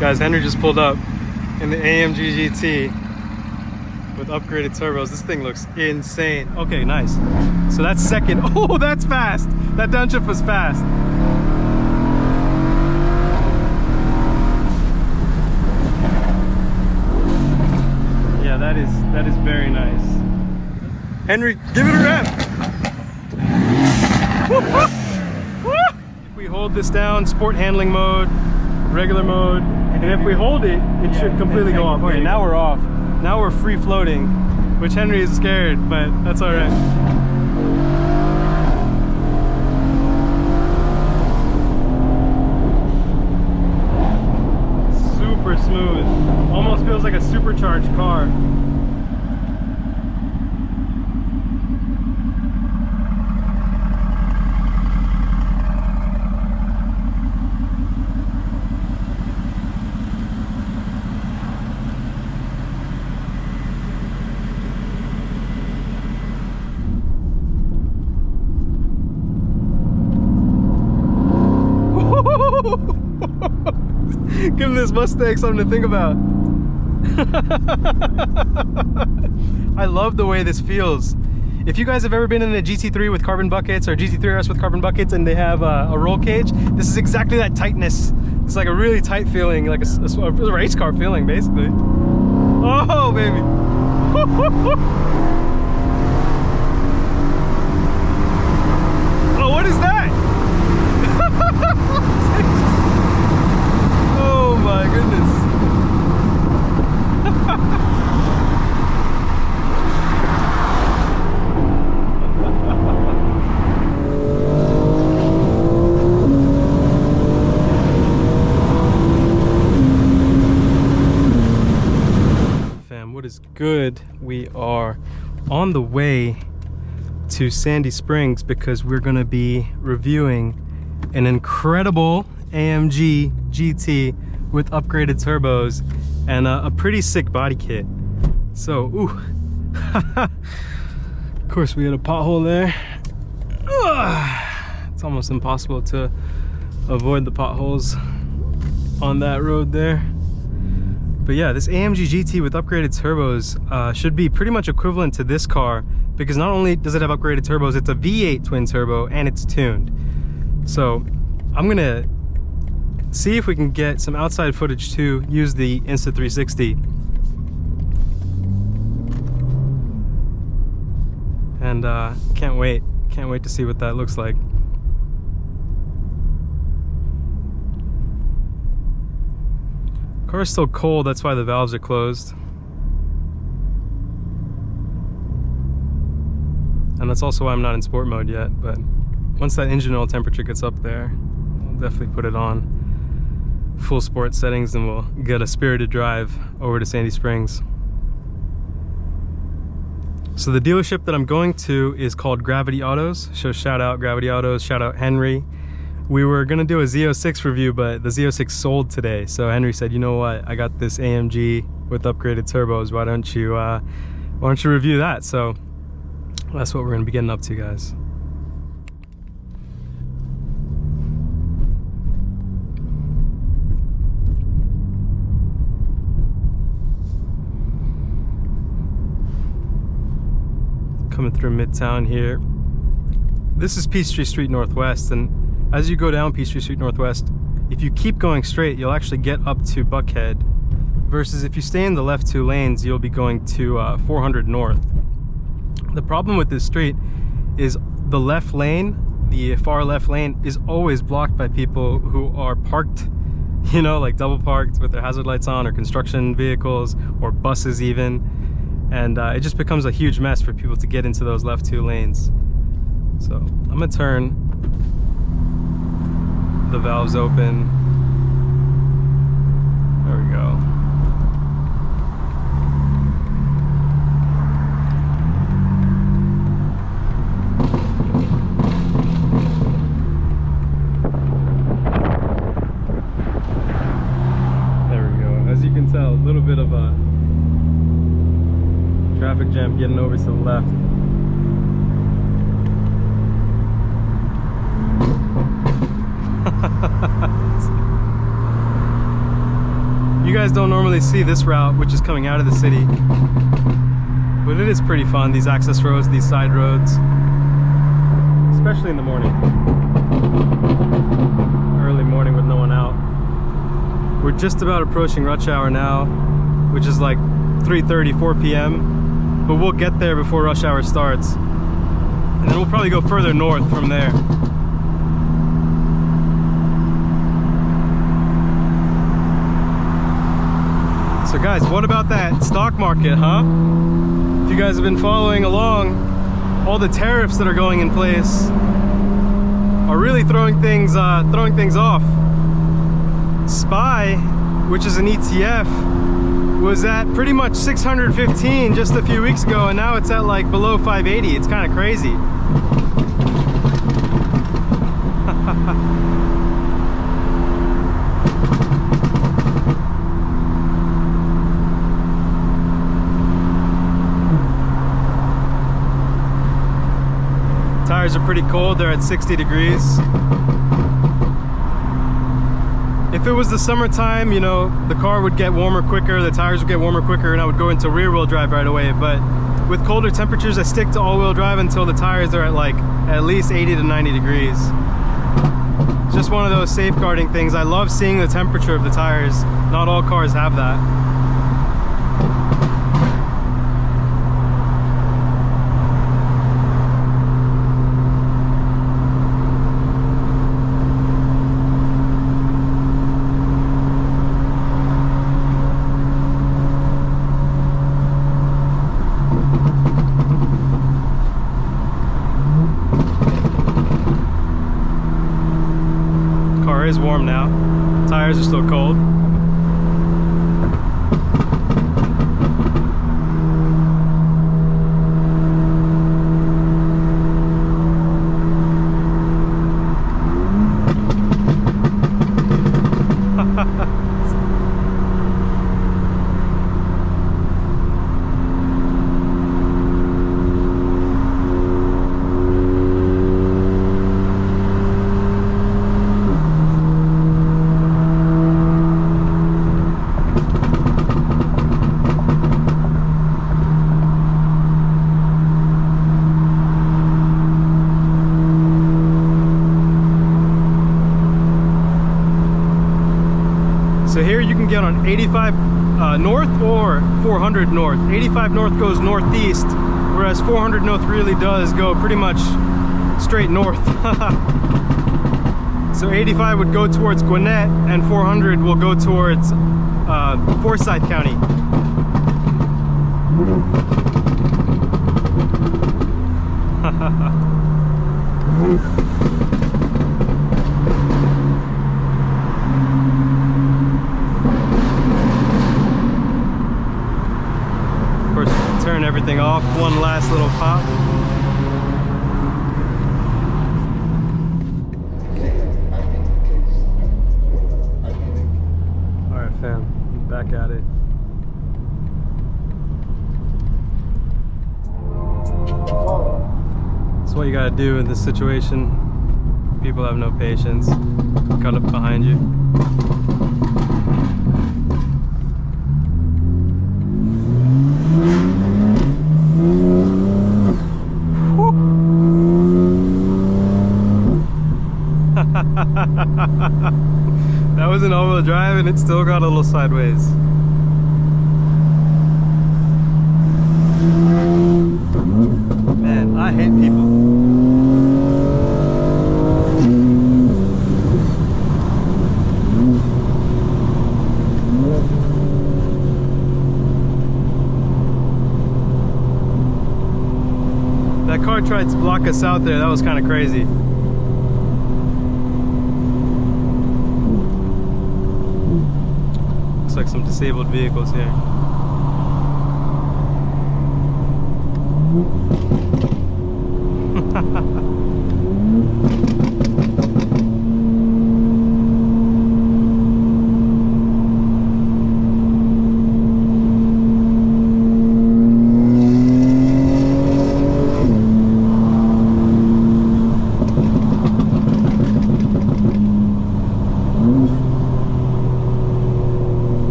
Guys, Henry just pulled up in the AMG GT with upgraded turbos. This thing looks insane. Okay, nice. So that's second. Oh, that's fast. That downshift was fast. Yeah, that is very nice. Henry, give it a rev. If we hold this down, sport handling mode, regular mode, and if we hold it, it should completely go off. Okay, now we're off. Now we're free floating, which Henry is scared, but that's all right. Super smooth. Almost feels like a supercharged car. Give this Mustang something to think about. I love the way this feels. If you guys have ever been in a GT3 with carbon buckets or GT3RS with carbon buckets and they have a roll cage, this is exactly that tightness. It's like a really tight feeling, like a race car feeling, basically. Oh, baby. Oh, what is that? Oh my goodness. Fam, what is good? We are on the way to Sandy Springs because we're gonna be reviewing an incredible AMG GT with upgraded turbos and a pretty sick body kit. So, ooh. Of course, we had a pothole there. It's almost impossible to avoid the potholes on that road there. But yeah, this AMG GT with upgraded turbos should be pretty much equivalent to this car because not only does it have upgraded turbos, it's a V8 twin turbo and it's tuned. So I'm gonna see if we can get some outside footage too, use the Insta360. And can't wait to see what that looks like. Car's still cold, that's why the valves are closed. And that's also why I'm not in sport mode yet, but once that engine oil temperature gets up there, I'll definitely put it on full sport settings and we'll get a spirited drive over to Sandy Springs. So the dealership that I'm going to is called Gravity Autos. So shout out Gravity Autos, shout out Henry. We were gonna do a Z06 review, but the Z06 sold today. So Henry said, you know what, I got this AMG with upgraded turbos. Why don't you review that? So that's what we're gonna be getting up to, guys. Coming through Midtown here. This is Peachtree Street Northwest, and as you go down Peachtree Street Northwest, if you keep going straight, you'll actually get up to Buckhead, versus if you stay in the left two lanes, you'll be going to 400 North. The problem with this street is the left lane, the far left lane, is always blocked by people who are parked, you know, like double parked with their hazard lights on, or construction vehicles, or buses even. And it just becomes a huge mess for people to get into those left two lanes. So I'm gonna turn the valves open. There we go. There we go. As you can tell, a little bit of a traffic jam getting over to the left. You guys don't normally see this route, which is coming out of the city. But it is pretty fun, these access roads, these side roads. Especially in the morning. Early morning with no one out. We're just about approaching rush hour now, which is like 3:30, 4 p.m. But we'll get there before rush hour starts. And then we'll probably go further north from there. So guys, what about that stock market, huh? If you guys have been following along, all the tariffs that are going in place are really throwing things off. SPY, which is an ETF, was at pretty much 615 just a few weeks ago, and now it's at like below 580. It's kind of crazy. Tires are pretty cold, they're at 60 degrees. If it was the summertime, you know, the car would get warmer quicker, the tires would get warmer quicker, and I would go into rear-wheel drive right away. But with colder temperatures, I stick to all-wheel drive until the tires are at like at least 80 to 90 degrees. It's just one of those safeguarding things. I love seeing the temperature of the tires. Not all cars have that. Is warm now. Tires are still cold. So here you can get on 85 north or 400 north. 85 north goes northeast, whereas 400 north really does go pretty much straight north. So 85 would go towards Gwinnett, and 400 will go towards Forsyth County. Turn everything off, one last little pop. Alright fam, back at it. That's what you gotta do in this situation. People have no patience. Cut up behind you. That was an all-wheel drive and it still got a little sideways. Man, I hate people. That car tried to block us out there. That was kind of crazy. Looks like some disabled vehicles here.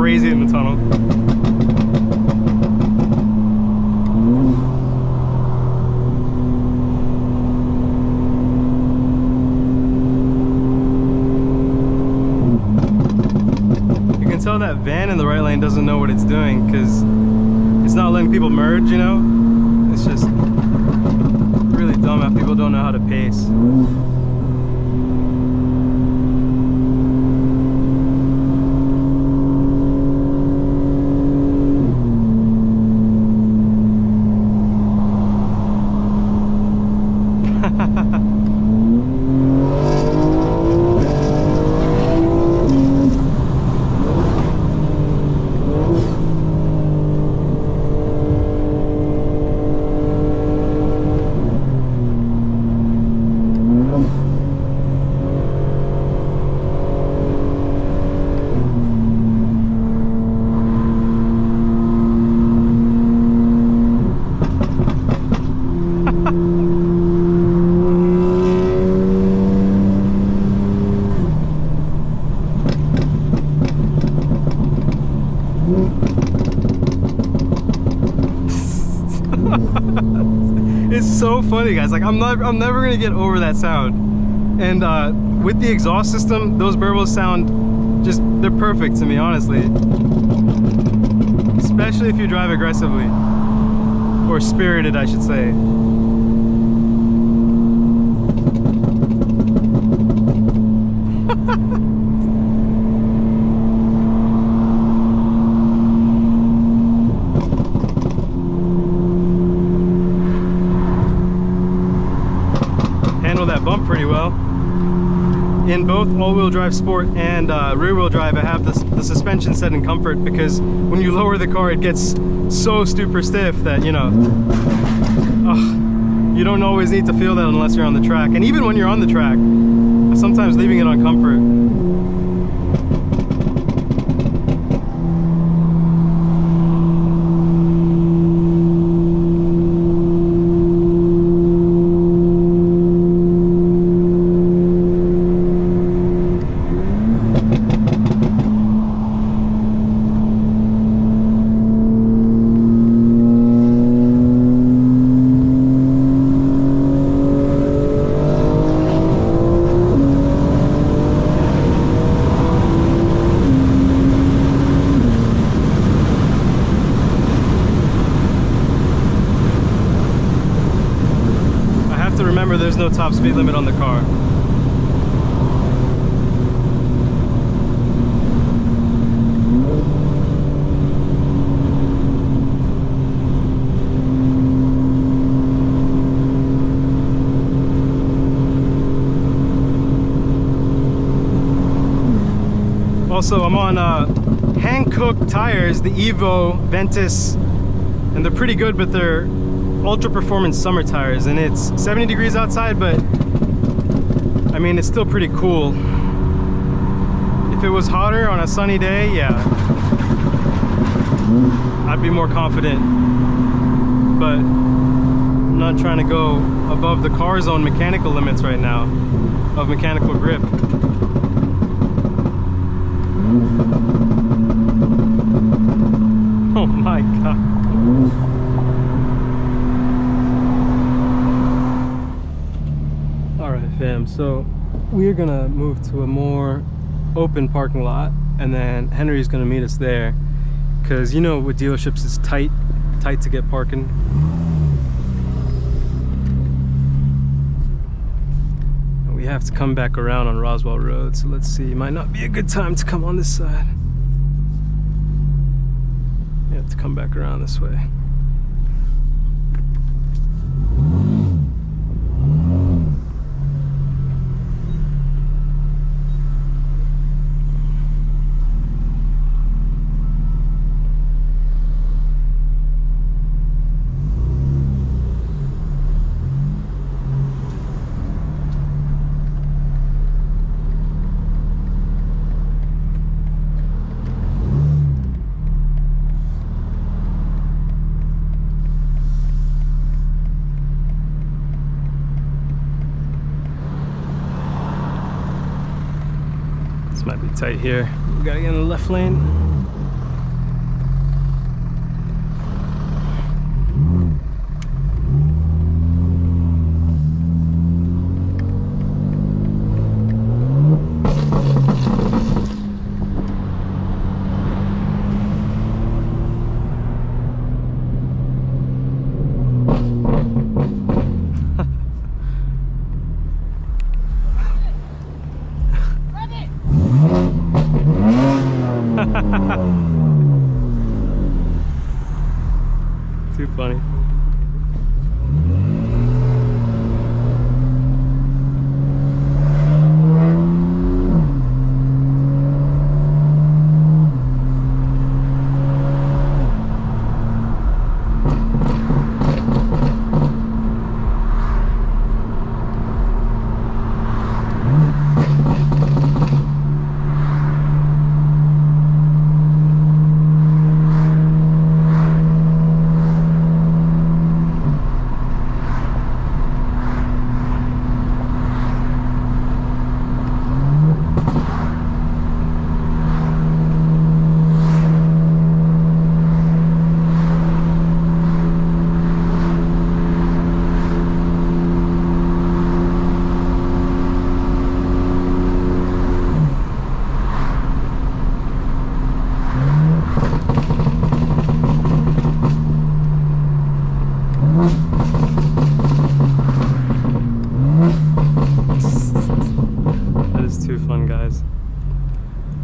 crazy in the tunnel. You can tell that van in the right lane doesn't know what it's doing because it's not letting people merge, you know? It's just really dumb how people don't know how to pace. It's so funny, guys. Like I'm never gonna get over that sound. And with the exhaust system, those burbles sound they're perfect to me, honestly. Especially if you drive aggressively. Or spirited, I should say. That bump pretty well. In both all-wheel drive sport and rear-wheel drive, I have the suspension set in comfort because when you lower the car it gets so super stiff that, you know, you don't always need to feel that unless you're on the track. And even when you're on the track, sometimes leaving it on comfort. Remember, there's no top speed limit on the car. Also, I'm on hand-cooked tires, the Evo Ventus, and they're pretty good, but they're ultra performance summer tires, and it's 70 degrees outside, but I mean it's still pretty cool. If it was hotter on a sunny day, yeah, I'd be more confident, but I'm not trying to go above the car's own mechanical limits right now of mechanical grip. Oh my god. Fam, so we are gonna move to a more open parking lot, and then Henry's gonna meet us there because, you know, with dealerships it's tight to get parking. And we have to come back around on Roswell Road, so let's see, it might not be a good time to come on this side. We have to come back around this way. Might be tight here. We gotta get in the left lane. Too funny.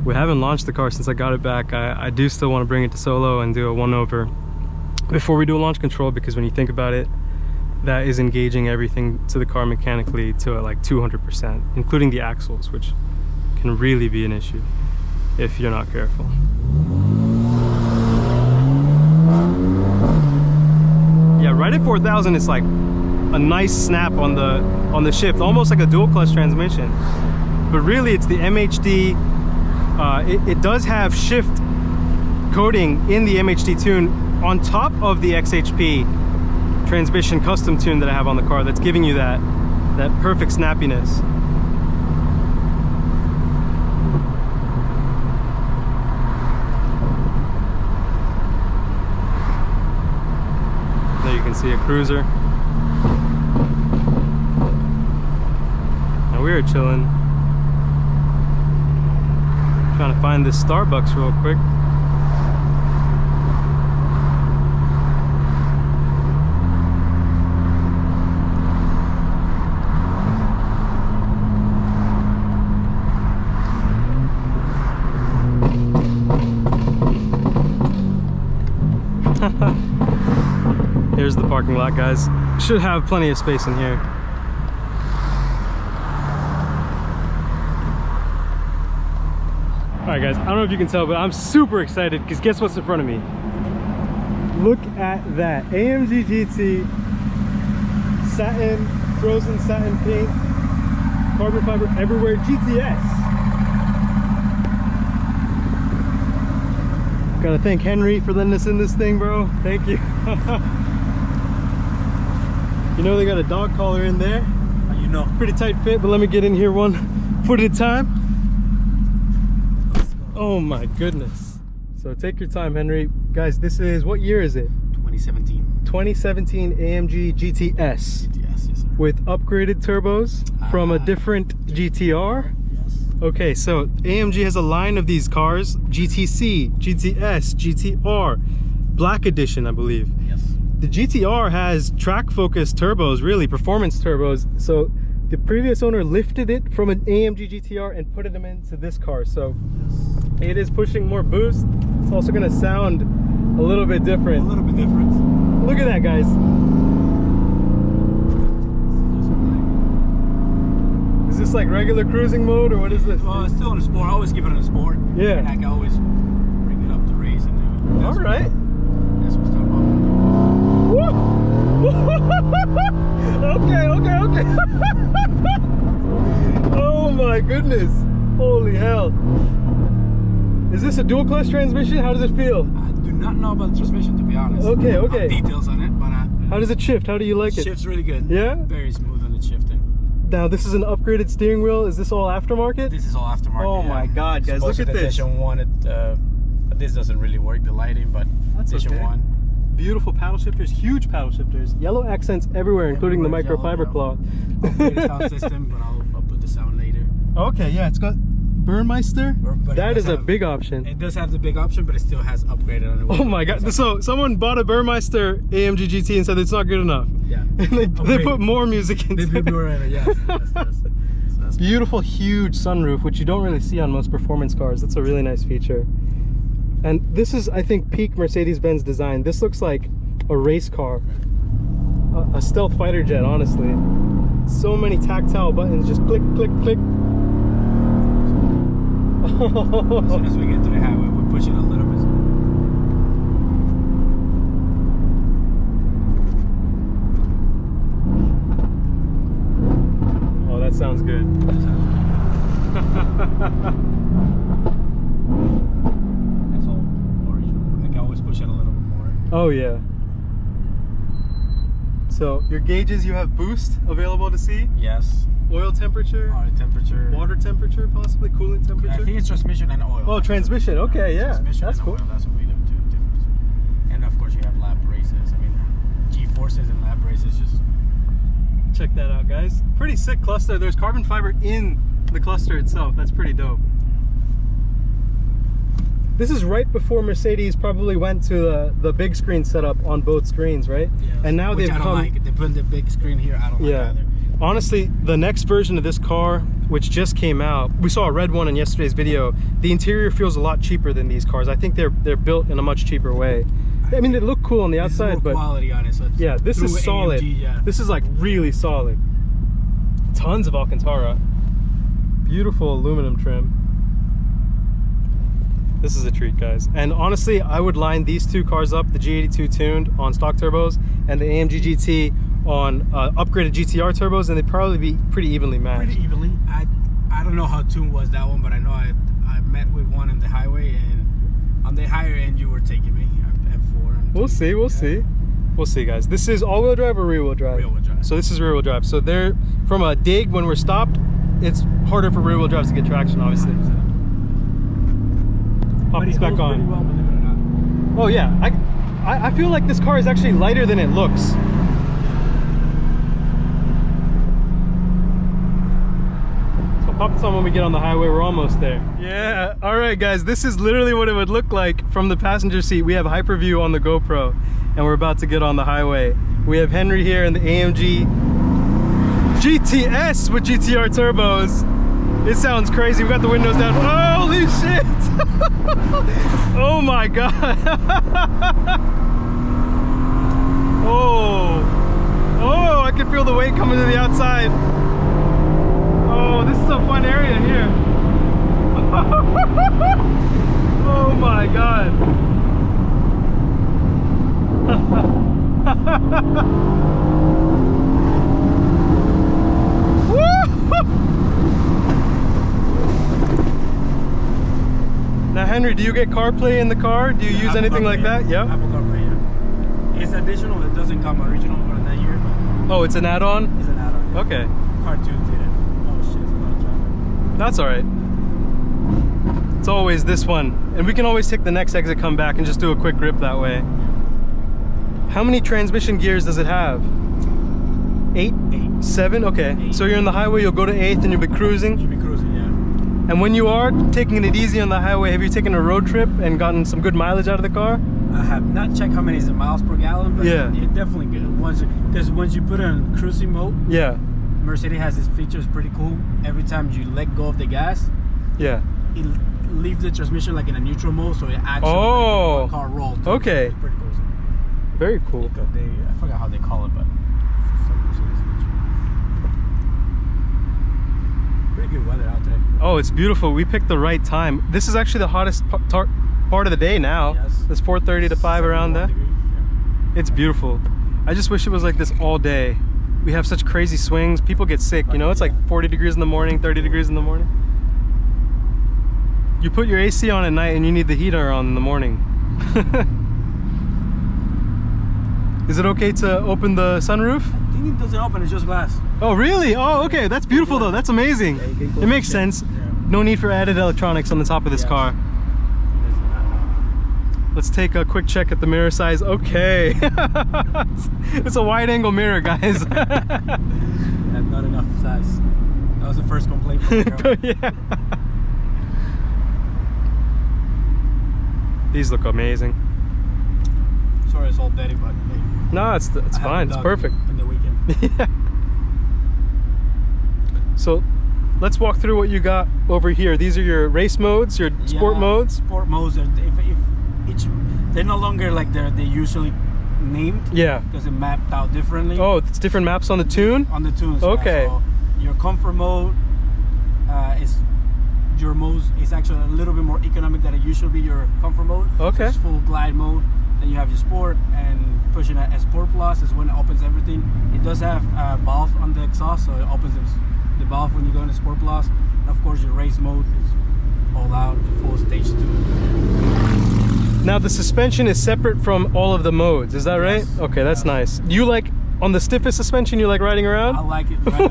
We haven't launched the car since I got it back. I do still want to bring it to solo and do a 1-over before we do a launch control, because when you think about it, that is engaging everything to the car mechanically to like 200%, including the axles, which can really be an issue if you're not careful. Yeah, right at 4,000 it's like a nice snap on the shift, almost like a dual clutch transmission, but really it's the MHD. It does have shift coding in the MHD tune on top of the XHP transmission custom tune that I have on the car that's giving you that perfect snappiness. There you can see a cruiser. Now we are chilling. Trying to find this Starbucks real quick. Here's the parking lot, guys. Should have plenty of space in here. Alright guys, I don't know if you can tell, but I'm super excited because guess what's in front of me? Look at that. AMG GT, satin, frozen satin paint, carbon fiber everywhere, GTS. Gotta thank Henry for letting us in this thing, bro. Thank you. You know they got a dog collar in there. You know. Pretty tight fit, but let me get in here 1 foot at a time. Oh my goodness. So take your time, Henry. Guys, this is, what year is it? 2017. 2017 AMG GTS. GTS, yes sir. With upgraded turbos from a different GTR. Yes. Okay, so AMG has a line of these cars, GTC, GTS, GTR, Black Edition, I believe. Yes. The GTR has track focused turbos, really performance turbos. So the previous owner lifted it from an AMG GTR and put them into this car. So it is pushing more boost. It's also gonna sound a little bit different. A little bit different. Look at that, guys. Is this like regular cruising mode or what is this? Well, it's still in a sport. I always keep it in a sport. Yeah. And I can always bring it up to race and do it. All right. That's what's talking about. Okay. Oh my goodness. Holy hell. Is this a dual clutch transmission? How does it feel? I do not know about the transmission, to be honest. Okay. I don't have details on it, but how does it shift? How do you like it? Shifts really good. Yeah? Very smooth on the shifting. Now this is an upgraded steering wheel. Is this all aftermarket? This is all aftermarket. Oh my God, guys, look at this. Edition 1, this doesn't really work, the lighting, but that's Edition okay. 1. Beautiful paddle shifters, huge paddle shifters, yellow accents everywhere, including the microfiber cloth. Upgraded sound system, but I'll put the sound later. Okay, yeah, it's got Burmeister. But that is a big option. It does have the big option, but it still has upgraded on it. Oh my God! So someone bought a Burmeister AMG GT and said it's not good enough. Yeah. And they put more music into it. They put more in it. Yes. Beautiful, huge sunroof, which you don't really see on most performance cars. That's a really nice feature. And this is, I think, peak Mercedes-Benz design. This looks like a race car, a stealth fighter jet, honestly. So many tactile buttons, just click, click, click. As soon as we get to the highway, we push it a little bit. Oh, that sounds good. That's all original. I can always push it a little bit more. Oh yeah. So your gauges, you have boost available to see. Yes. Oil temperature. Oil temperature. Water temperature, possibly coolant temperature. I think it's transmission and oil. Oh, transmission. Okay, yeah. Transmission That's and cool. Oil. That's what we do too. Difference. And of course you have lap races. I mean, G-forces and lap races. Just check that out, guys. Pretty sick cluster. There's carbon fiber in the cluster itself. That's pretty dope. This is right before Mercedes probably went to the big screen setup on both screens, right? yeah. And now Which they've I don't come. like. They put the big screen here. I don't like either. Honestly, the next version of this car, which just came out, we saw a red one in yesterday's video. The interior feels a lot cheaper than these cars. I think they're built in a much cheaper way. I mean, they look cool on the outside, but quality on it. So yeah, this is solid. AMG, yeah. This is like really solid. Tons of Alcantara. Beautiful aluminum trim. This is a treat, guys. And honestly, I would line these two cars up, the G82 tuned on stock turbos and the AMG GT on upgraded GTR turbos, and they'd probably be pretty evenly matched. Pretty evenly. I don't know how tuned was that one, but I know I met with one on the highway, and on the higher end you were taking me at 4. We'll see, we'll see. We'll see, guys. This is all-wheel drive or rear-wheel drive? Rear-wheel drive. So this is rear-wheel drive. So there, from a dig when we're stopped, it's harder for rear-wheel drives to get traction, obviously. 100%. Pop this back on. Pretty well, believe it or not. Oh yeah, I feel like this car is actually lighter than it looks. So pop this on when we get on the highway. We're almost there. Yeah. All right, guys. This is literally what it would look like from the passenger seat. We have hyperview on the GoPro, and we're about to get on the highway. We have Henry here in the AMG GTS with GTR turbos. It sounds crazy. We got the windows down. Holy shit! Oh my god! Oh, I can feel the weight coming to the outside. Oh, this is a fun area here. Oh my god! Now, Henry, do you get CarPlay in the car? Do you use anything like that? Yeah. Apple CarPlay, yeah. It's additional. It doesn't come original for that year. But Oh, it's an add-on? it's an add-on. Okay. Car 2 did it. Oh shit, it's a lot of traffic. That's all right. It's always this one. And we can always take the next exit, come back, and just do a quick grip that way. How many transmission gears does it have? 8? 8. 7? Okay. 8. So you're on the highway, you'll go to 8th and you'll be cruising. Should be cruising, yeah. And when you are taking it easy on the highway, have you taken a road trip and gotten some good mileage out of the car? I have not checked how many is it miles per gallon, but Yeah. it definitely good. Because once you put it in cruising mode, Yeah. Mercedes has this feature, it's pretty cool. Every time you let go of the gas, Yeah. it leaves the transmission like in a neutral mode, so it actually Oh. makes the car roll. Too. Okay. It's pretty cool. Very cool. I forgot how they call it, but some Mercedes feature. Pretty good weather out today. Oh, it's beautiful. We picked the right time. This is actually the hottest part of the day now. Yes. It's 4:30 to 5 around there. 71 degrees, It's beautiful. I just wish it was like this all day. We have such crazy swings. People get sick, you know? It's like 40 degrees in the morning, 30 degrees in the morning. You put your AC on at night and you need the heater on in the morning. Is it okay to open the sunroof? I think it doesn't open, it's just glass. Oh, really? Oh, okay. That's beautiful though. That's amazing. Yeah, you can close It makes the sense. shade. Yeah. No need for added electronics on the top of this Yeah. car. Let's take a quick check at the mirror size. Okay. It's a wide angle mirror, guys. Yeah, not enough size. That was the first complaint from the girl. Yeah. These look amazing. Sorry, it's all dirty, but hey, No, it's I have fine. a It's dog perfect. in the weekend. Yeah. So let's walk through what you got over here. These are your race modes, your sport Yeah, modes. Sport modes. If they're no longer like they usually named. Yeah. Because it mapped out differently. Oh, it's different maps on the Tune? On the Tunes. Okay. Yeah. So your comfort mode is your most. It's actually a little bit more economic than it usually be your comfort mode. Okay. So it's full glide mode. Then you have your sport, and pushing it as Sport Plus is when it opens everything. It does have valve on the exhaust, so it opens the valve when you go into Sport Plus. And of course, your race mode is all out, full stage 2. Now the suspension is separate from all of the modes, is that right? Yes. Okay, that's nice. You like, on the stiffest suspension, you like riding around? I like it. Right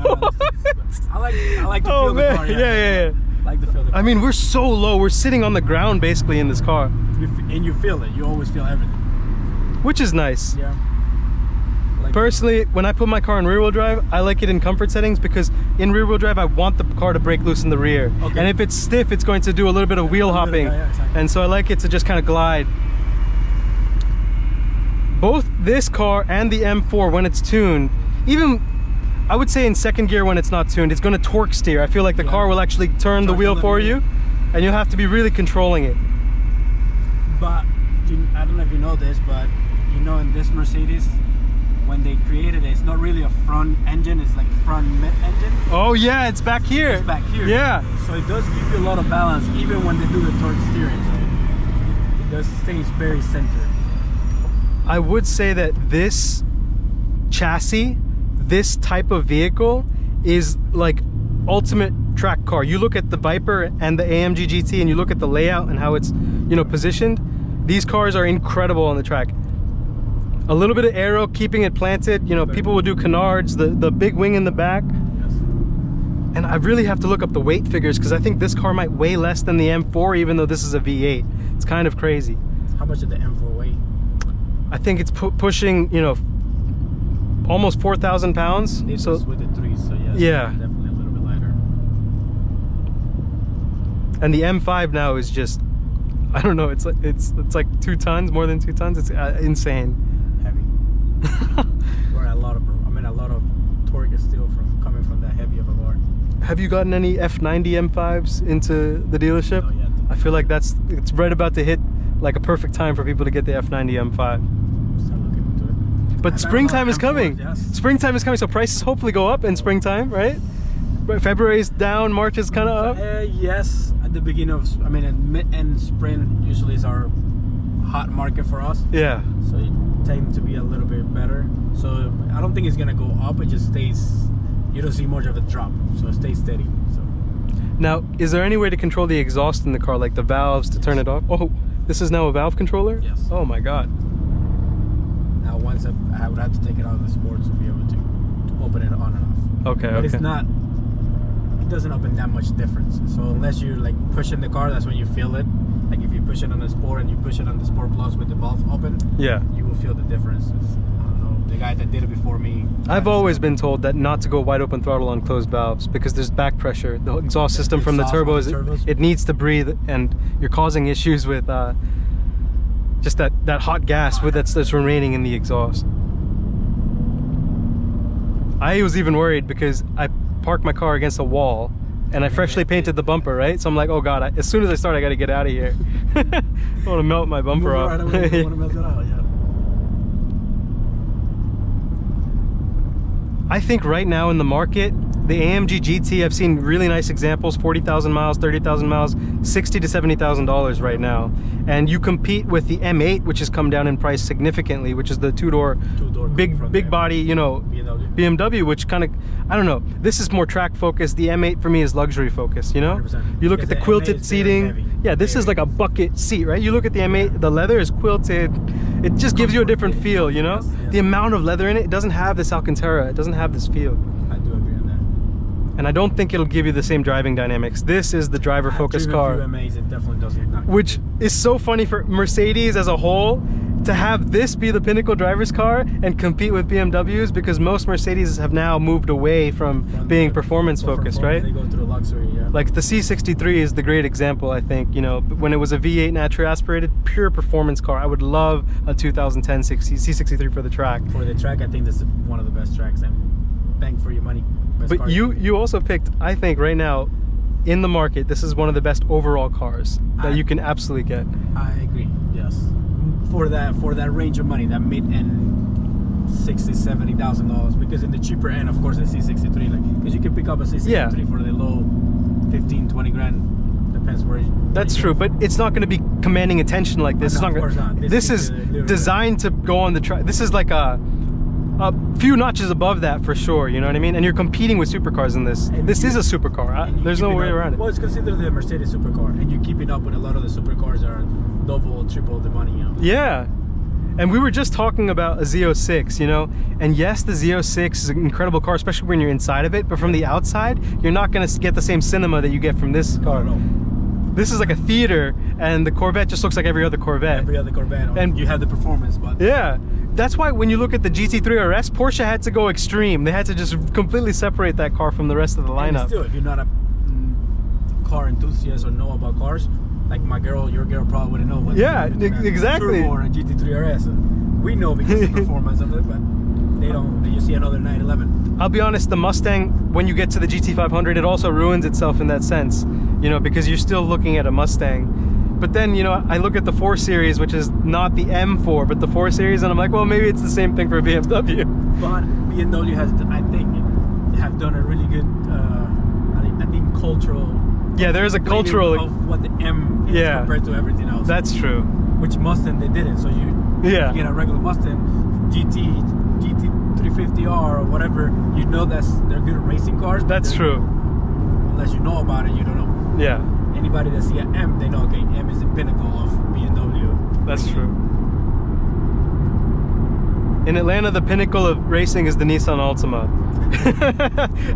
I like to feel the car. Yeah. I like to feel the car. I mean, we're so low. We're sitting on the ground basically in this car, And you feel it. You always feel everything. which is nice. Yeah. Personally, when I put my car in rear-wheel drive, I like it in comfort settings because in rear-wheel drive, I want the car to break loose in the rear. Okay. And if it's stiff, it's going to do a little bit of wheel hopping. Yeah, exactly. And so I like it to just kind of glide. Both this car and the M4, when it's tuned, even I would say in second gear when it's not tuned, it's going to torque steer. I feel like the car will actually turn the wheel for you, and you'll have to be really controlling it. But I don't know if you know this, but you know, in this Mercedes, when they created it, it's not really a front engine, it's like front mid engine. Oh yeah, it's back here. It's back here. Yeah. So it does give you a lot of balance even when they do the torque steering. So it does stay very centered. I would say that this chassis, this type of vehicle is like ultimate track car. You look at the Viper and the AMG GT and you look at the layout and how it's, you know, positioned. These cars are incredible on the track. A little bit of aero, keeping it planted. You know, people will do canards, the big wing in the back. Yes. And I really have to look up the weight figures because I think this car might weigh less than the M4, even though this is a V8. It's kind of crazy. How much did the M4 weigh? I think it's pushing, you know, almost 4,000 pounds. This So was with the 3, so yes, yeah. definitely a little bit lighter. And the M5 now is just, I don't know, it's like 2 tons, more than 2 tons. It's insane. Heavy. Or a lot of torque is still coming from that heavy of a bar. Have you gotten any F90 M5s into the dealership? Not yet. I feel like it's right about to hit like a perfect time for people to get the F90 M5. Start looking into it. But springtime is coming. Yes. Springtime is coming, so prices hopefully go up in springtime, right? February's down, March is kind of up. Yes, at the beginning of, in mid and spring usually is our hot market for us. Yeah. So it tends to be a little bit better. So I don't think it's gonna go up. It just stays. You don't see much of a drop, so it stays steady. So Now, is there any way to control the exhaust in the car, like the valves to turn it off? Oh, this is now a valve controller? Yes. Oh my God. now once I would have to take it out of the sport to be able to open it on and off. Okay, But okay. it's not. It doesn't open that much difference. So unless you're like pushing the car, that's when you feel it. Like if you push it on the Sport and you push it on the Sport Plus with the valve open, Yeah. you will feel the differences. I don't know, the guy that did it before me. I've always been told that not to go wide open throttle on closed valves because there's back pressure. The exhaust system from the turbos, it needs to breathe, and you're causing issues with just that hot gas that's remaining in the exhaust. I was even worried because I parked my car against a wall and I freshly painted the bumper, right? So I'm like, oh God, as soon as I start, I got to get out of here. I want to melt my bumper off. Right away, you want to melt it out, yeah. I think right now in the market, the AMG GT, I've seen really nice examples, 40,000 miles, 30,000 miles, $60,000 to $70,000 right now. And you compete with the M8, which has come down in price significantly, which is the two-door big body, you know, BMW, which kind of, I don't know, this is more track focused. The M8 for me is luxury focused, you know? 100%. You look at the quilted seating. Yeah, this is like a bucket seat, right? You look at the M8, the leather is quilted. It just gives you a different feel, you know? Yes, yes. The amount of leather in it, it doesn't have this Alcantara. It doesn't have this feel. I do agree on that. And I don't think it'll give you the same driving dynamics. This is the driver focused car. It definitely doesn't. Which is so funny for Mercedes as a whole to have this be the pinnacle driver's car and compete with BMWs, because most Mercedes have now moved away from being performance focused, right? They go through luxury, yeah. Like the C63 is the great example, I think. You know, when it was a V8 naturally aspirated, pure performance car. I would love a 2010 C63 for the track. For the track, I think this is one of the best tracks, and bang for your money. Best But car. you also picked, I think right now, in the market, this is one of the best overall cars that you can absolutely get. I agree, yes. for that range of money, that mid-end $60,000-$70,000, because in the cheaper end, of course, a C63, like, because you can pick up a C63 for the low 15-20 grand, depends where that's true, but it's not going to be commanding attention like this. No, It's of course not. This is designed to go on the track. This is like a few notches above that for sure, you know what I mean? And you're competing with supercars in this. And This is a supercar. There's no way around it. Well, it's considered the Mercedes supercar, and you're keeping up with a lot of the supercars that are double, triple the money, you know? Yeah. And we were just talking about a Z06, you know? And yes, the Z06 is an incredible car, especially when you're inside of it, but from the outside, you're not going to get the same cinema that you get from this car. No. This is like a theater, and the Corvette just looks like every other Corvette. Every other Corvette, and you have the performance, but... Yeah. That's why when you look at the GT3 RS, Porsche had to go extreme. They had to just completely separate that car from the rest of the lineup. And still, if you're not a car enthusiast or know about cars, like your girl probably wouldn't know what. Yeah, exactly. Turbo or a GT3 RS. We know because of the performance of it, but they don't. You see another 911. I'll be honest, the Mustang, when you get to the GT500, it also ruins itself in that sense, you know, because you're still looking at a Mustang. But then, you know, I look at the 4 Series, which is not the M4, but the 4 Series, and I'm like, well, maybe it's the same thing for BMW. But BMW has, I think, have done a really good, I think, cultural. Yeah, there is a cultural of what the M is compared to everything else. That's true. Which Mustang they didn't. So you get a regular Mustang, GT350R or whatever. You know they're good racing cars. That's true. Unless you know about it, you don't know. Yeah. Anybody that see an M, they know, okay, M is the pinnacle of BMW. That's true. In Atlanta, the pinnacle of racing is the Nissan Altima.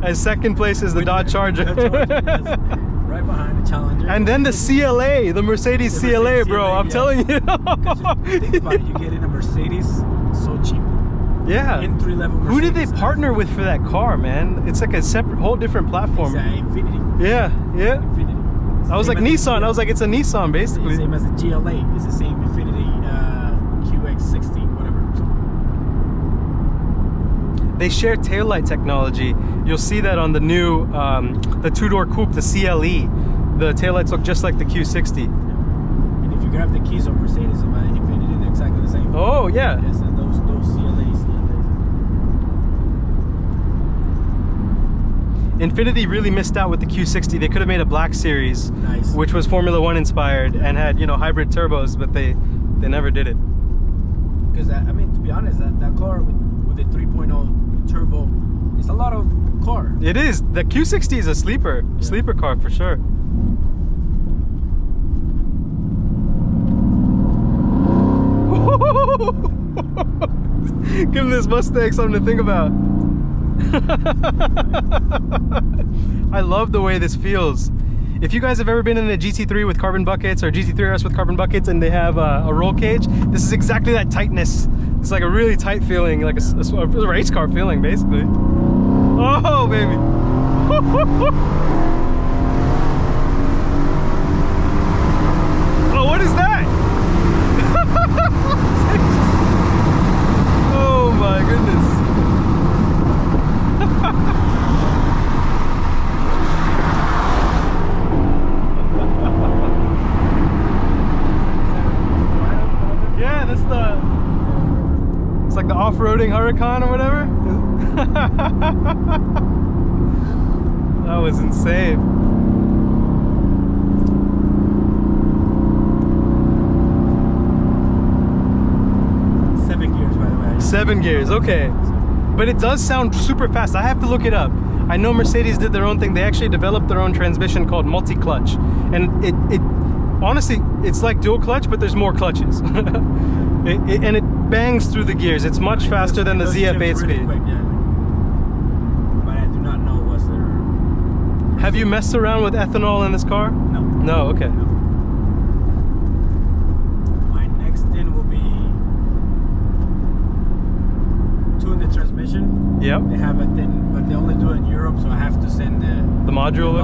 And second place is the Dodge Charger. Right behind the Challenger. And then the CLA, the Mercedes CLA, bro. I'm telling you. Think about it, you get in a Mercedes so cheap. Yeah. Entry-level Mercedes. Who did they partner with for that car, man? It's like a separate, whole different platform. It's an Infiniti. Yeah. Infiniti. I was like Nissan. I was like, it's a Nissan, basically. Same as the GLA. It's the same Infiniti QX60, whatever. They share taillight technology. You'll see that on the new, the 2-door coupe, the CLE. The taillights look just like the Q60. Yeah. And if you grab the keys of Mercedes and Infiniti, they're exactly the same. Oh, yeah. Yes, and those CLAs. Infiniti really missed out with the Q60. They could have made a black series, which was Formula 1 inspired and had, you know, hybrid turbos, but they never did it. Because I mean, to be honest, that car with the 3.0 turbo, it's a lot of car. It is. The Q60 is a sleeper car for sure. Give this Mustang something to think about. I love the way this feels. If you guys have ever been in a GT3 with carbon buckets or GT3 RS with carbon buckets and they have a roll cage, this is exactly that tightness. It's like a really tight feeling, like a race car feeling, basically. Oh, baby. Oh, what is that? Oh my goodness. Yeah, that's it's like the off-roading Huracan or whatever. That was insane. Seven gears, by the way. 7 gears, okay. But it does sound super fast. I have to look it up. I know Mercedes did their own thing. They actually developed their own transmission called multi-clutch. And it honestly, it's like dual clutch, but there's more clutches. And it bangs through the gears. It's much faster than the ZF8 speed. Quick, yeah. But I do not know what's their... Have you messed around with ethanol in this car? No. No, okay. No. My next in will be tune the transmission. Yep. They have a thing, but they only do it in Europe, so I have to send the module.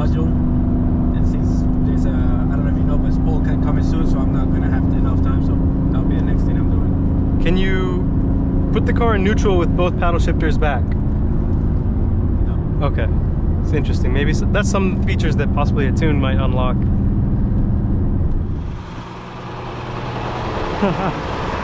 And since there's a, I don't know if you know, but Spol coming soon, so I'm not gonna have enough time. So that'll be the next thing I'm doing. Can you put the car in neutral with both paddle shifters back? No. Okay, it's interesting. Maybe that's some features that possibly a tune might unlock.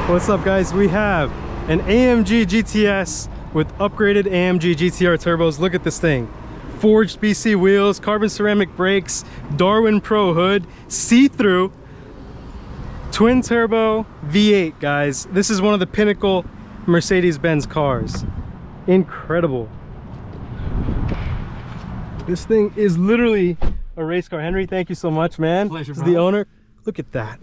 What's up, guys? We have an AMG GTS with upgraded AMG GTR turbos. Look at this thing. Forged BC wheels, carbon ceramic brakes, Darwin Pro hood, see-through, twin turbo V8, guys. This is one of the pinnacle Mercedes-Benz cars. Incredible. This thing is literally a race car. Henry, thank you so much, man. Pleasure, this is the owner. Look at that.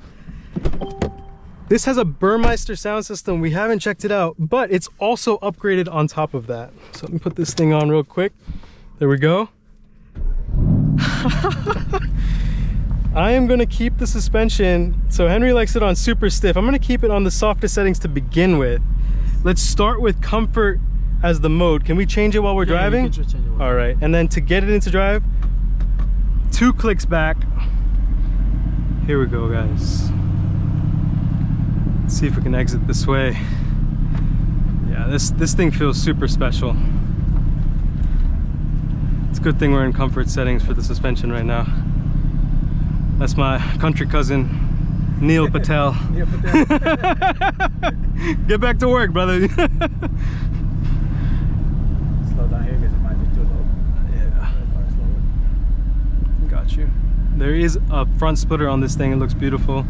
This has a Burmeister sound system. We haven't checked it out, but it's also upgraded on top of that. So let me put this thing on real quick. There we go. I am gonna keep the suspension. So Henry likes it on super stiff. I'm gonna keep it on the softest settings to begin with. Let's start with comfort as the mode. Can we change it while we're driving? You can just change it. All right, and then to get it into drive, 2 clicks back. Here we go, guys. Let's see if we can exit this way. Yeah, this thing feels super special. It's a good thing we're in comfort settings for the suspension right now. That's my country cousin, Neil Patel. Neil Patel. Get back to work, brother. Slow down here because it might be too low. Yeah. Got you. There is a front splitter on this thing. It looks beautiful.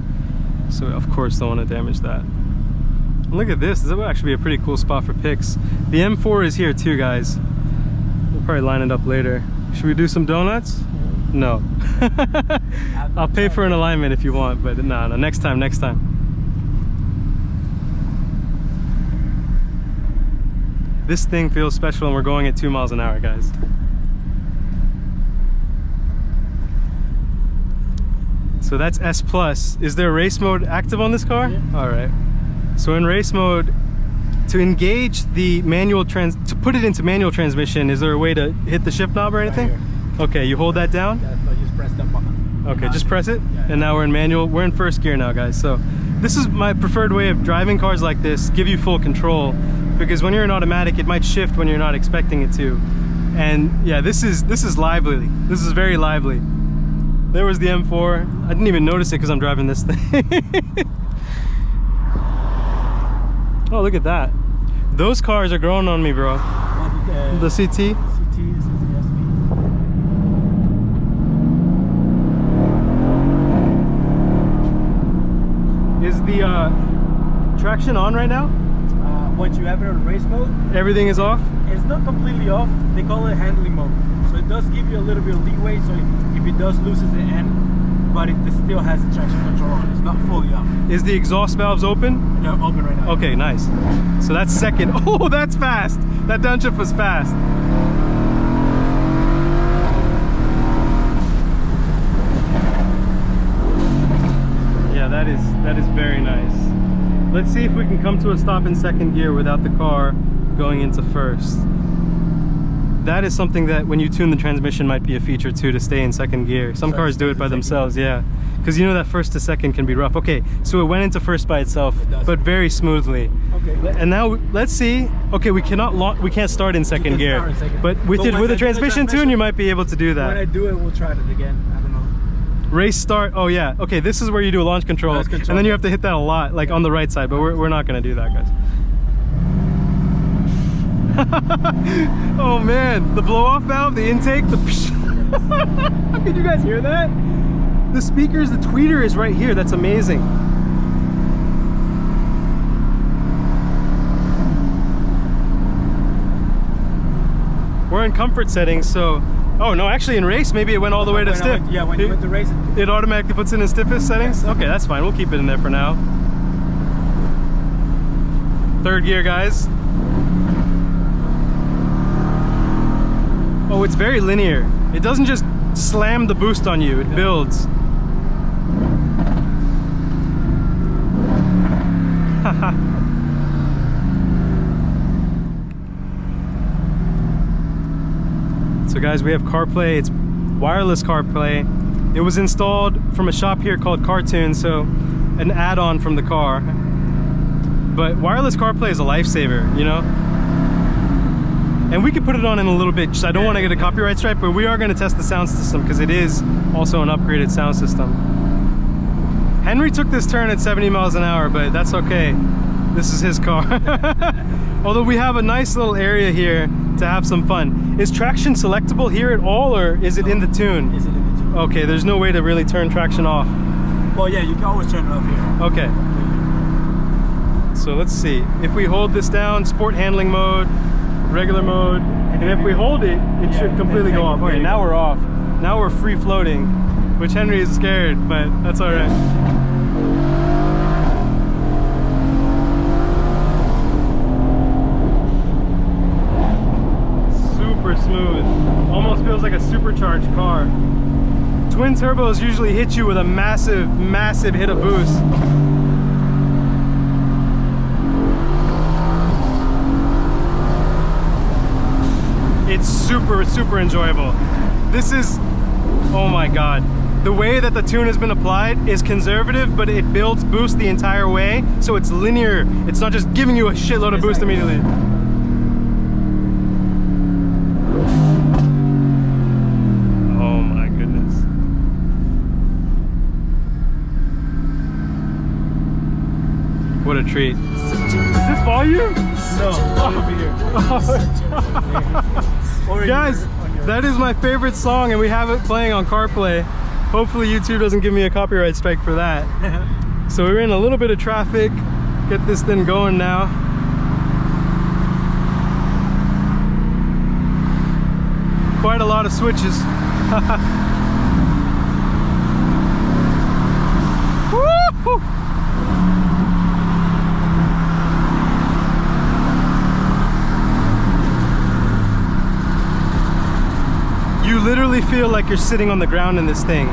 So of course don't want to damage that. And look at this. This would actually be a pretty cool spot for pics. The M4 is here too, guys. We'll probably line it up later. Should we do some donuts? No. I'll pay for an alignment if you want, but no, next time. This thing feels special and we're going at 2 miles an hour, guys. So that's S+. Is there race mode active on this car? Yeah. All right. So in race mode, to engage the manual to put it into manual transmission, is there a way to hit the shift knob or anything? Right, okay, you hold that down? Yeah, no, just press that button. Okay, just press it. Yeah. And now we're in manual. We're in first gear now, guys. So this is my preferred way of driving cars like this, give you full control, because when you're in automatic, it might shift when you're not expecting it to. And yeah, this is lively. This is very lively. There was the M4. I didn't even notice it because I'm driving this thing. Oh, look at that. Those cars are growing on me, bro. The CT. Is the traction on right now? Once you have it on race mode, everything is off? It's not completely off. They call it handling mode. So it does give you a little bit of leeway. So if it does lose at the end, but it still has the traction control on. It's not fully off. Is the exhaust valves open? They're open right now. Okay, nice. So that's second. Oh, that's fast. That downshift was fast. Yeah, that is very nice. Let's see if we can come to a stop in second gear without the car going into first. That is something that when you tune the transmission might be a feature too, to stay in second gear. Some cars do it by themselves, yeah. Because you know that first to second can be rough. Okay, so it went into first by itself, but very smoothly. Okay. And now let's see. Okay, we can't start in second gear. But with a transmission tune, you might be able to do that. When I do it, we'll try it again. I don't know. Race start. Oh yeah. Okay, this is where you do a launch control, and then you have to hit that a lot, like on the right side. But we're not gonna do that, guys. Oh man, the blow-off valve, the intake, the Could you guys hear that? The speakers, the tweeter is right here. That's amazing. We're in comfort settings, so oh no, actually in race maybe it went all the way to stiff. Yeah, when you went to race it automatically puts it in stiffest settings. Okay, that's fine. We'll keep it in there for now. Third gear, guys. Oh, it's very linear. It doesn't just slam the boost on you, it builds. So guys, we have CarPlay. It's wireless CarPlay. It was installed from a shop here called Cartoon, so an add-on from the car. But wireless CarPlay is a lifesaver, you know? And we could put it on in a little bit. Just, I don't want to get a copyright strike, but we are going to test the sound system because it is also an upgraded sound system. Henry took this turn at 70 miles an hour, but that's okay. This is his car. Although we have a nice little area here to have some fun. Is traction selectable here at all, or is it in the tune? Is it in the tune? Okay, there's no way to really turn traction off. Well, yeah, you can always turn it off here. Okay. So let's see. If we hold this down, sport handling mode, regular mode, and if we hold it, it should completely go off. Okay, now we're off. Now we're free floating, which Henry is scared, but that's all right. Super smooth. Almost feels like a supercharged car. Twin turbos usually hit you with a massive, massive hit of boost. It's super, super enjoyable. This is, oh my God. The way that the tune has been applied is conservative, but it builds boost the entire way, so it's linear. It's not just giving you a shitload of boost immediately. Oh my goodness. What a treat. Is this volume? No, over here. Guys, that is my favorite song, and we have it playing on CarPlay. Hopefully YouTube doesn't give me a copyright strike for that. So we're in a little bit of traffic. Get this thing going now. Quite a lot of switches. Woo-hoo! You literally feel like you're sitting on the ground in this thing.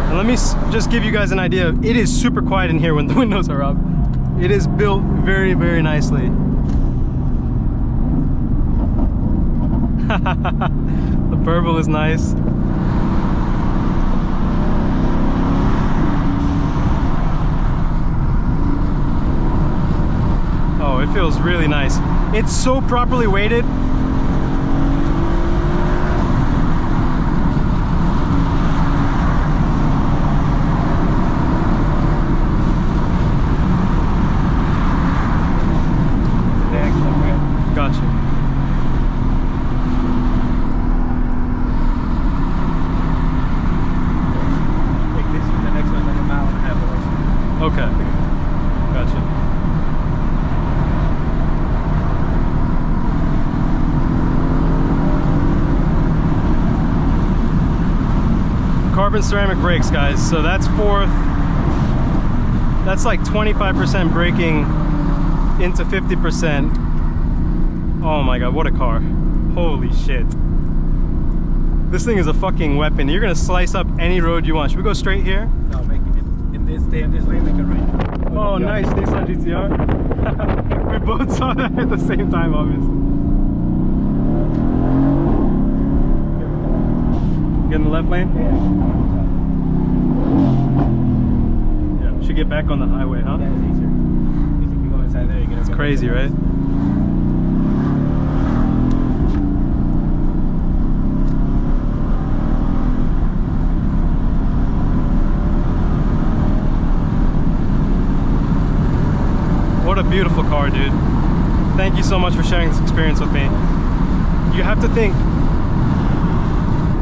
And let me just give you guys an idea. It is super quiet in here when the windows are up. It is built very, very nicely. The purple is nice. Oh, it feels really nice. It's so properly weighted. Gotcha. Take this one, the next one, like a mile and a half away. Okay. Gotcha. Carbon ceramic brakes, guys. So that's fourth. That's like 25% braking into 50%. Oh my God, what a car. Holy shit. This thing is a fucking weapon. You're gonna slice up any road you want. Should we go straight here? No, make it in this, stay in this lane, make it right. Oh, nice, Nissan GTR. We both saw that at the same time, obviously. Get in the left lane? Yeah. Should get back on the highway, huh? Yeah, it's easier. Because if you go inside there, you get It's crazy, right? What a beautiful car, dude. Thank you so much for sharing this experience with me. You have to think,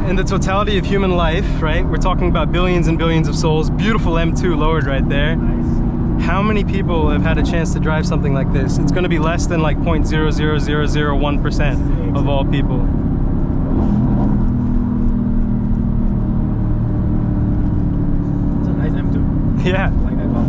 in the totality of human life, right? We're talking about billions and billions of souls. Beautiful M2 lowered right there. Nice. How many people have had a chance to drive something like this? It's going to be less than like 0.00001% of all people. It's a nice M2. Yeah. I like that car.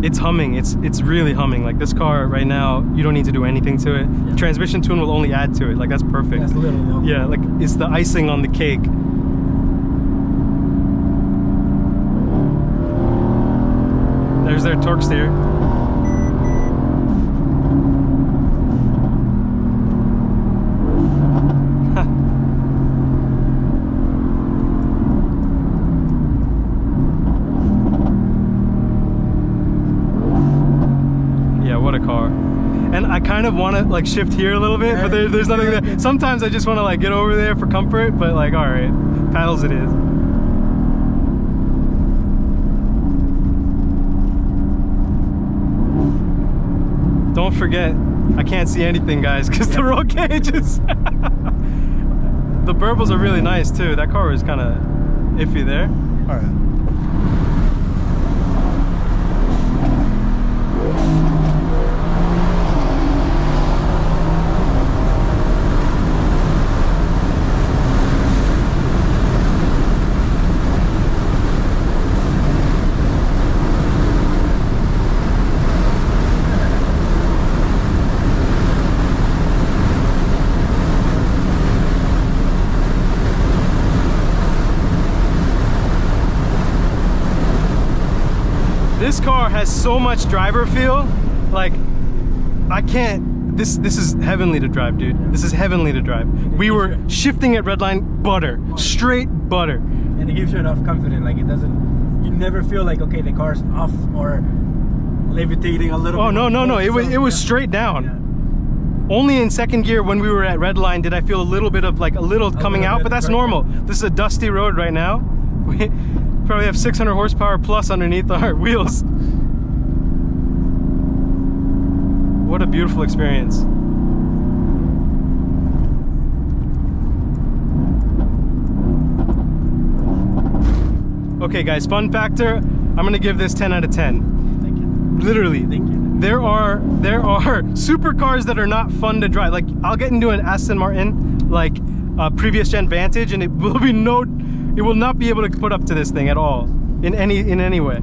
It's humming. It's really humming. Like this car right now, you don't need to do anything to it. Yeah. Transmission tune will only add to it. Like that's perfect. That's little, though. Yeah, like it's the icing on the cake. There's their torque steer. kind of want to like shift here a little bit, but there's nothing there. Sometimes I just want to like get over there for comfort, but like, all right, paddles it is. Don't forget, I can't see anything, guys, because the roll cage is... The burbles are really nice too. That car was kind of iffy there. All right. This car has so much driver feel, like I can't, this is heavenly to drive, dude. This is heavenly to drive. We were shifting at redline, butter, straight butter. And it gives you enough confidence, like it doesn't, you never feel like, okay, the car's off or levitating a little bit. Oh, no, it was straight down. Yeah. Only in second gear when we were at redline did I feel a little bit of like a little coming out, but that's normal. This is a dusty road right now. We probably have 600 horsepower plus underneath our wheels. What a beautiful experience. Okay guys, fun factor, I'm gonna give this 10 out of 10. Thank you. Literally. Thank you. There are supercars that are not fun to drive. Like I'll get into an Aston Martin, like previous gen Vantage, and it will not be able to put up to this thing at all in any way.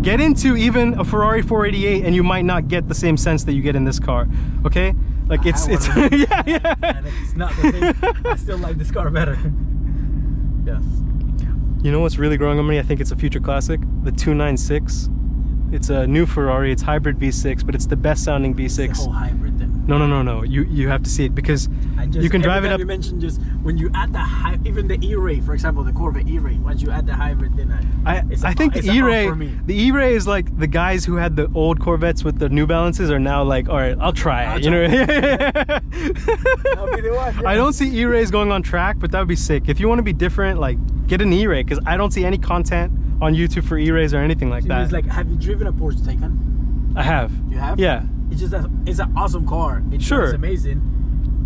Get into even a Ferrari 488 and you might not get the same sense that you get in this car. Okay, like it's yeah. And it's not the same. I still like this car better. Yes. You know what's really growing on me? I think it's a future classic, the 296. It's a new Ferrari. It's hybrid V6, but it's the best sounding V6. It's the whole hybrid then. No. You have to see it because you can drive it up. You mentioned just when you add the even the E-Ray, for example, the Corvette E-Ray. Once you add the hybrid, then I think the E-Ray is like the guys who had the old Corvettes with the New Balances are now like, all right, I'll try it. You know. I'll be the one, yeah. I don't see E-Rays going on track, but that would be sick. If you want to be different, like get an E-Ray because I don't see any content on YouTube for E-Rays or anything like that. It's like, have you driven a Porsche Taycan? I have. You have? Yeah. It's just it's an awesome car. It's amazing,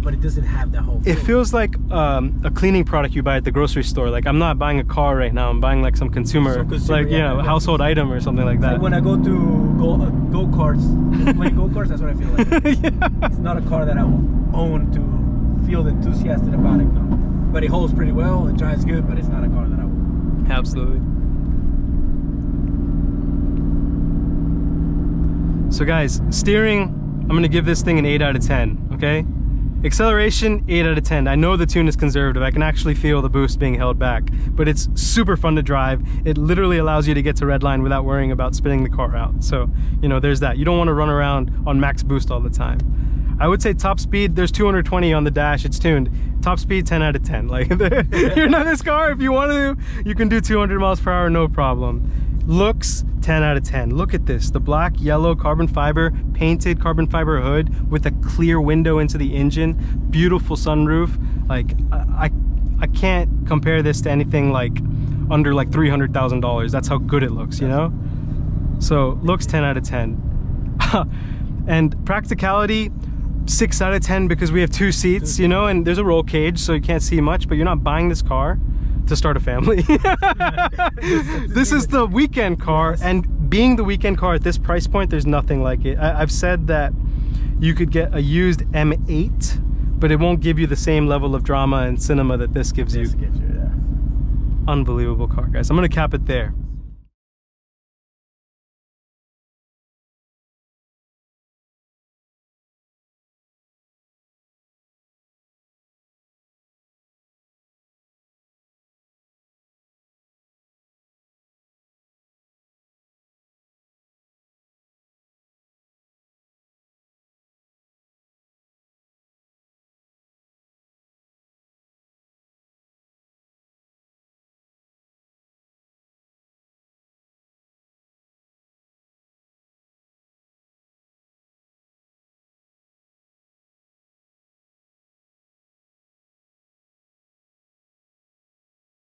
but it doesn't have that whole feel. It feels like a cleaning product you buy at the grocery store. Like I'm not buying a car right now. I'm buying like some consumer like a household item or something like that. Like when I go to go-karts, play go-karts, that's what I feel like. Yeah. It's not a car that I will own to feel enthusiastic about it. No. But it holds pretty well. It drives good, but it's not a car that I will. Absolutely. So guys, steering, I'm gonna give this thing an 8 out of 10, okay? Acceleration, 8 out of 10. I know the tune is conservative. I can actually feel the boost being held back, but it's super fun to drive. It literally allows you to get to redline without worrying about spinning the car out. So, you know, there's that. You don't want to run around on max boost all the time. I would say top speed, there's 220 on the dash, it's tuned. Top speed, 10 out of 10. Like, you're not this car, if you want to, you can do 200 miles per hour, no problem. Looks, 10 out of 10. Look at this, the black, yellow, carbon fiber, painted carbon fiber hood with a clear window into the engine, beautiful sunroof. Like, I can't compare this to anything like under like $300,000. That's how good it looks, you know? So, looks 10 out of 10. And practicality, 6 out of 10 because we have 2 seats, you know, and there's a roll cage, so you can't see much, but you're not buying this car to start a family. This is the weekend car, and being the weekend car at this price point, there's nothing like it. I've said that you could get a used M8, but it won't give you the same level of drama and cinema that this gives you. Yeah. Unbelievable car, guys. I'm gonna cap it there.